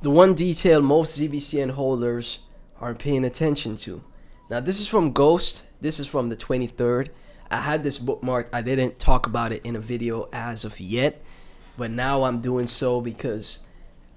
The one detail most ZBCN holders aren't paying attention to. Now, this is from Ghost. This is from the 23rd. I had this bookmarked. I didn't talk about it in a video as of yet, but now I'm doing so because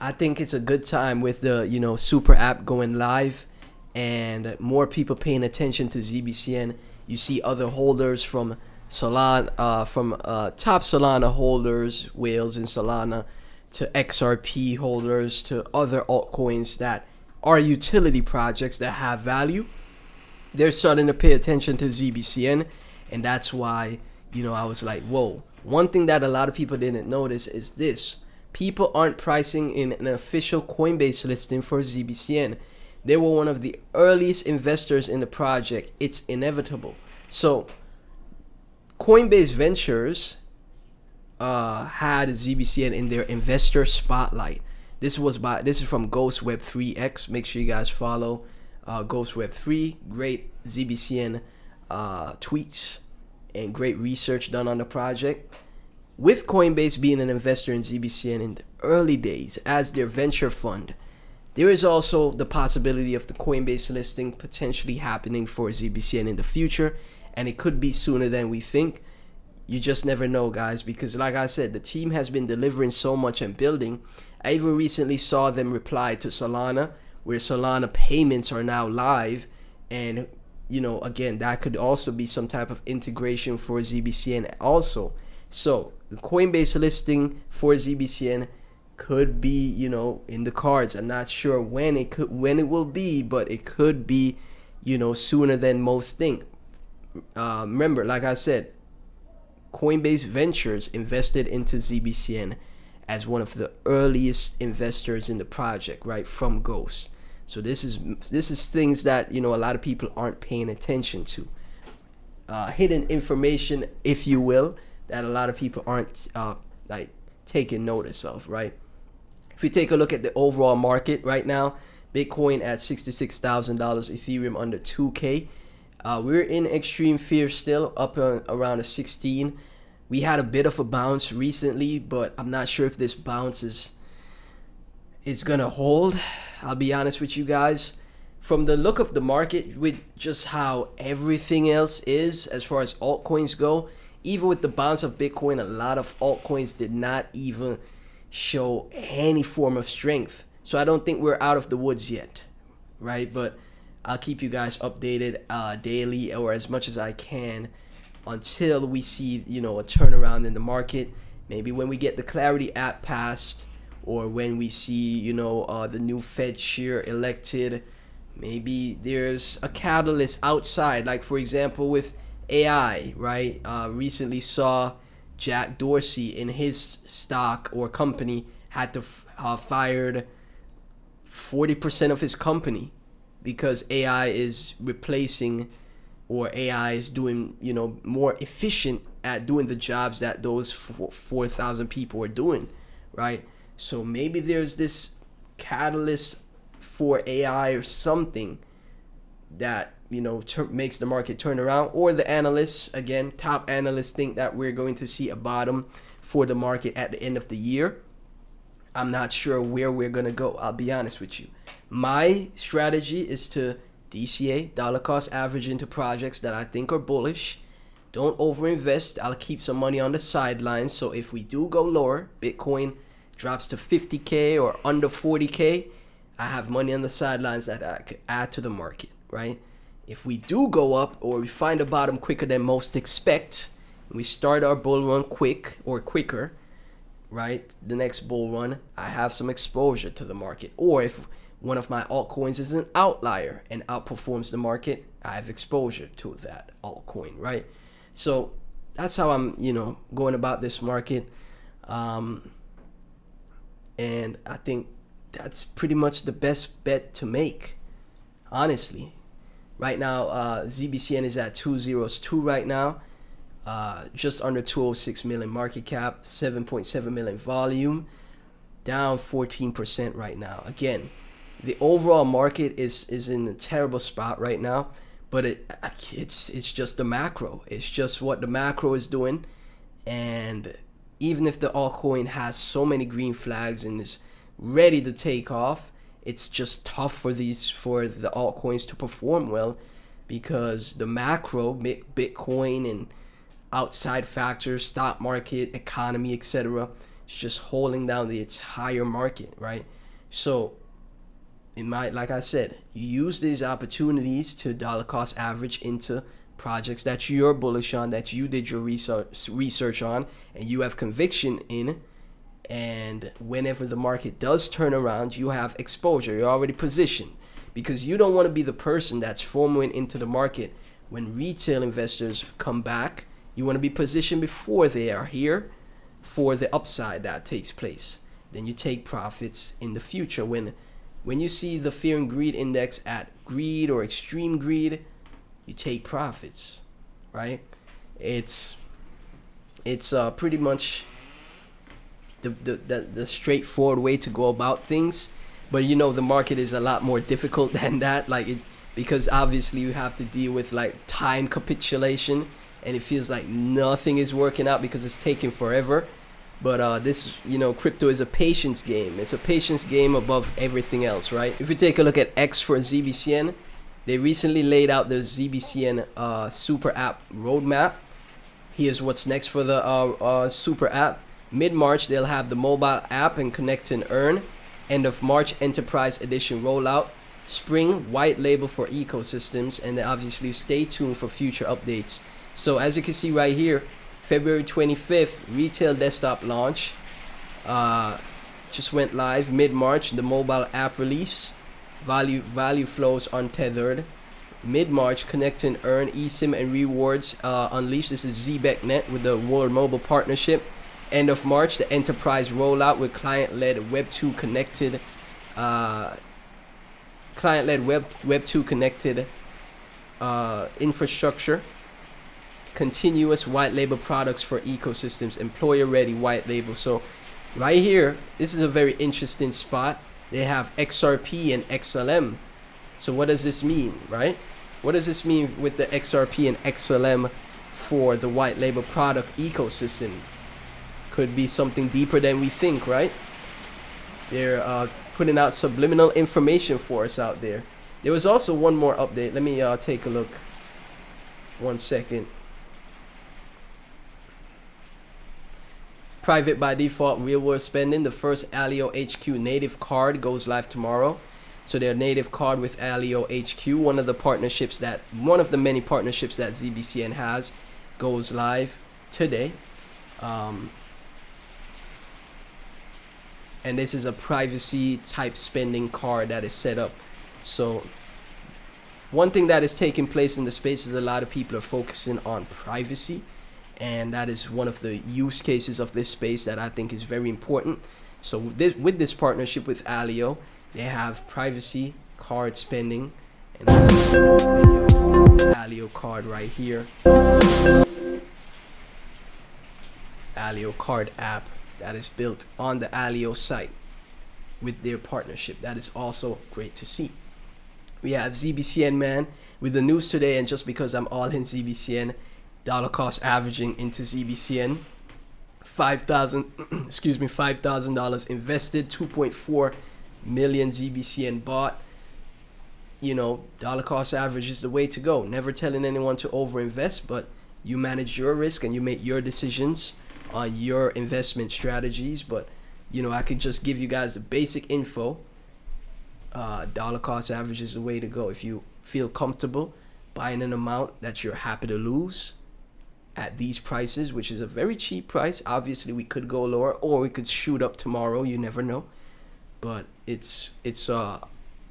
I think it's a good time with the super app going live and more people paying attention to ZBCN. You see other holders from Solana, top Solana holders, whales in Solana, to XRP holders, to other altcoins that are utility projects that have value. They're starting to pay attention to ZBCN, and that's why I was like, whoa. One thing that a lot of people didn't notice is this: people aren't pricing in an official Coinbase listing for ZBCN. They were one of the earliest investors in the project. It's inevitable. So Coinbase Ventures had ZBCN in their investor spotlight. This is from Ghost Web 3X. Make sure you guys follow Ghost Web 3. Great ZBCN tweets and great research done on the project. With Coinbase being an investor in ZBCN in the early days as their venture fund, there is also the possibility of the Coinbase listing potentially happening for ZBCN in the future, and it could be sooner than we think. You just never know, guys, because like I said, the team has been delivering so much and building. I even recently saw them reply to Solana, where Solana payments are now live, and again, that could also be some type of integration for ZBCN also. So the Coinbase listing for ZBCN could be in the cards. I'm not sure when it will be, but it could be sooner than most think. Remember, like I said, Coinbase Ventures invested into ZBCN as one of the earliest investors in the project, right, from Ghost. So this is things that a lot of people aren't paying attention to, hidden information, if you will, that a lot of people aren't taking notice of, right? If you take a look at the overall market right now, Bitcoin at $66,000, Ethereum under 2K. We're in extreme fear still, up around a 16. We had a bit of a bounce recently, but I'm not sure if this bounce is gonna hold. I'll be honest with you guys. From the look of the market, with just how everything else is as far as altcoins go, even with the bounce of Bitcoin, a lot of altcoins did not even show any form of strength. So I don't think we're out of the woods yet, right? But I'll keep you guys updated daily or as much as I can until we see a turnaround in the market. Maybe when we get the Clarity app passed, or when we see the new Fed chair elected. Maybe there's a catalyst outside, like for example with AI, right? Recently saw Jack Dorsey in his stock or company had to fired 40% of his company because AI is replacing, or AI is doing more efficient at doing the jobs that those 4,000 people are doing, right? So maybe there's this catalyst for AI or something that makes the market turn around. Or the analysts, again, top analysts think that we're going to see a bottom for the market at the end of the year. I'm not sure where we're gonna go, I'll be honest with you. My strategy is to DCA, dollar cost average, into projects that I think are bullish. Don't overinvest. I'll keep some money on the sidelines, so if we do go lower, Bitcoin drops to 50K or under 40K, I have money on the sidelines that I could add to the market, right? If we do go up, or we find a bottom quicker than most expect, we start our bull run quick or quicker, right? The next bull run, I have some exposure to the market. Or if one of my altcoins is an outlier and outperforms the market, I have exposure to that altcoin, right? So that's how I'm, going about this market. And I think that's pretty much the best bet to make, honestly. Right now, ZBCN is at 202 right now. Just under 206 million market cap, 7.7 million volume, down 14% right now. Again, the overall market is in a terrible spot right now, but it's just the macro. It's just what the macro is doing. And even if the altcoin has so many green flags and is ready to take off. It's just tough for the altcoins to perform well because the macro, Bitcoin and outside factors, stock market, economy, etc., is just holding down the entire market, right? So like I said, you use these opportunities to dollar cost average into projects that you're bullish on, that you did your research on, and you have conviction in. And whenever the market does turn around, you have exposure. You're already positioned, because you don't want to be the person that's FOMOing into the market when retail investors come back. You want to be positioned before they are here for the upside that takes place. Then you take profits in the future. When you see the fear and greed index at greed or extreme greed, you take profits, right? It's pretty much the straightforward way to go about things. But you know, the market is a lot more difficult than that, because obviously you have to deal with like time capitulation, and it feels like nothing is working out because it's taking forever. But this, crypto is a patience game. It's a patience game above everything else, right? If you take a look at X for ZBCN, they recently laid out the ZBCN super app roadmap. Here's what's next for the super app. Mid-March, they'll have the mobile app and connect and earn. End of March, Enterprise Edition rollout. Spring, white label for ecosystems. And then obviously stay tuned for future updates. So as you can see right here, February 25th, retail desktop launch. Just went live. Mid-March, the mobile app release. Value flows untethered. Mid-March, connect and earn eSIM and rewards unleashed. This is Zebec Net with the World Mobile Partnership. End of March, the enterprise rollout with client-led Web 2 connected infrastructure. Continuous white label products for ecosystems, employer ready white label. So right here, this is a very interesting spot. They have XRP and XLM. So what does this mean, right? What does this mean with the XRP and XLM for the white label product ecosystem? Could be something deeper than we think, right? They're putting out subliminal information for us out there. There was also one more update. Let me take a look. 1 second. Private by default, real world spending. The first Aleo HQ native card goes live tomorrow. So their native card with Aleo HQ, one of the many partnerships that ZBCN has, goes live today. And this is a privacy type spending card that is set up. So one thing that is taking place in the space is a lot of people are focusing on privacy, and that is one of the use cases of this space that I think is very important. So with this partnership with Aleo, they have privacy card spending, and there's a video, Aleo card right here, Aleo card app that is built on the Aleo site with their partnership. That is also great to see. We have ZBCN, man, with the news today, and just because I'm all in ZBCN, dollar cost averaging into ZBCN, $5,000 invested, 2.4 million ZBCN bought. Dollar cost average is the way to go. Never telling anyone to overinvest, but you manage your risk and you make your decisions on your investment strategies. But I could just give you guys the basic info. Dollar cost average is the way to go. If you feel comfortable buying an amount that you're happy to lose at these prices, which is a very cheap price. Obviously we could go lower or we could shoot up tomorrow, you never know, but it's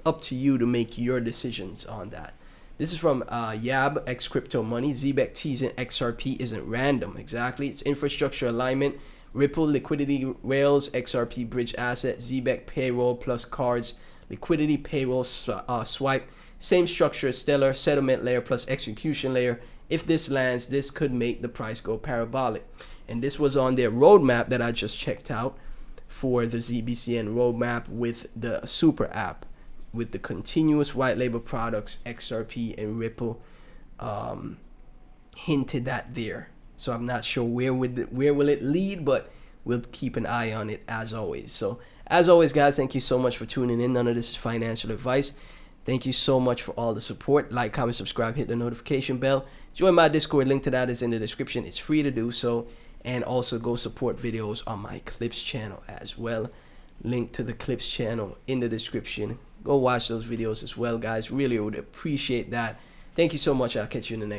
up to you to make your decisions on that. This is from Yab X Crypto Money. Zebec teasing XRP isn't random. Exactly. It's infrastructure alignment. Ripple liquidity rails, XRP bridge asset, Zebec payroll plus cards, liquidity payroll swipe. Same structure as Stellar, settlement layer plus execution layer. If this lands, this could make the price go parabolic. And this was on their roadmap that I just checked out for the ZBCN roadmap with the super app, with the continuous white label products, XRP and Ripple hinted at there. So I'm not sure where will it lead, but we'll keep an eye on it as always. So As always, guys, thank you so much for tuning in. None of this is financial advice. Thank you so much for all the support. Like, comment, subscribe, hit the notification bell. Join my Discord. Link to that is in the description. It's free to do so. And also go support videos on my Clips channel as well. Link to the Clips channel in the description. Go watch those videos as well, guys. Really would appreciate that. Thank you so much. I'll catch you in the next.